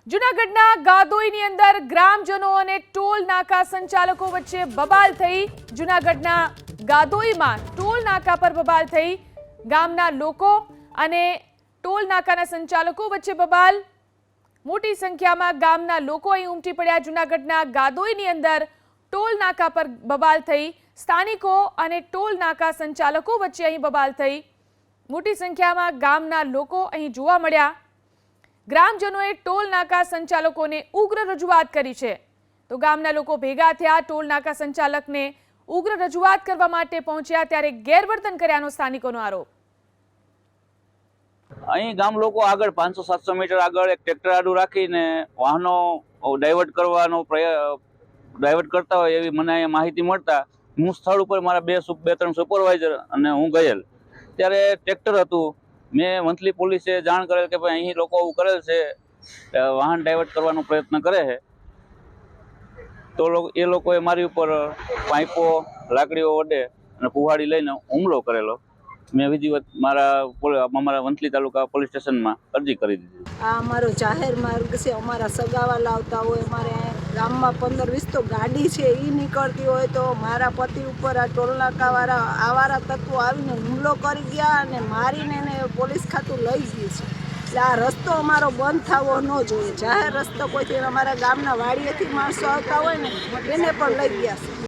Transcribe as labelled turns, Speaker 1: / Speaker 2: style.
Speaker 1: જૂનાગઢના ગાદોઈની અંદર ગ્રામજનો અને ટોલ નાકા સંચાલકો વચ્ચે બબાલ થઈ। જૂનાગઢના ગાદોઈમાં ટોલ નાકા પર બબાલ થઈ। ગામના લોકો અને ટોલ નાકાના સંચાલકો વચ્ચે બબાલ। મોટી સંખ્યામાં ગામના લોકો અહીં ઉમટી પડ્યા। જૂનાગઢના ગાદોઈની અંદર ટોલ નાકા પર બબાલ થઈ। સ્થાનિકો અને ટોલ નાકા સંચાલકો વચ્ચે અહીં બબાલ થઈ। મોટી સંખ્યામાં ગામના લોકો અહીં જોવા મળ્યા। ગ્રામજનોએ ટોલ નાકા સંચાલકોને ઉગ્ર રજૂઆત કરી છે। તો ગામના લોકો ભેગા થયા, ટોલ નાકા સંચાલકને ઉગ્ર રજૂઆત કરવા માટે પહોંચ્યા ત્યારે ગેરવર્તન કર્યાનો સ્થાનિકોનો આરોપ।
Speaker 2: અહીં ગામ લોકો આગળ 500-700 મીટર આગળ એક ટ્રેક્ટર આડું રાખીને વાહનો ડાયવર્ટ કરતા હોય એવી મને અહીંયા માહિતી મળતા હું સ્થળ ઉપર મારા બે ત્રણ સુપરવાઇઝર અને હું ગયેલ। ત્યારે ટ્રેક્ટર હતું। મેં વંથલી પોલીસે જાણ કરેલ કે ભાઈ અહીં લોકો આવું કરેલ છે, વાહન ડાયવર્ટ કરવાનો પ્રયત્ન કરે છે। તો એ લોકોએ મારી ઉપર પાઇપો, લાકડીઓ વડે અને કુહાડી લઈને હુમલો કરેલો। મેં વિધિવત મારા વંથલી તાલુકા પોલીસ સ્ટેશનમાં અરજી કરી દીધી।
Speaker 3: આ અમારો જાહેર માર્ગ છે। અમારા સગાવાલા આવતા હોય, અમારે ગામમાં 15-20 તો ગાડી છે, એ નીકળતી હોય તો મારા પતિ ઉપર આ ટોલનાકાવાળા આવારા તત્વો આવીને હુમલો કરી ગયા અને મારીને એને પોલીસ ખાતું લઈ ગયું છે। એટલે આ રસ્તો અમારો બંધ થવો ન જોઈએ। જાહેર રસ્તો કોઈથી અમારા ગામના વાડીએથી માણસો આવતા હોય ને એને પણ લઈ ગયા છે।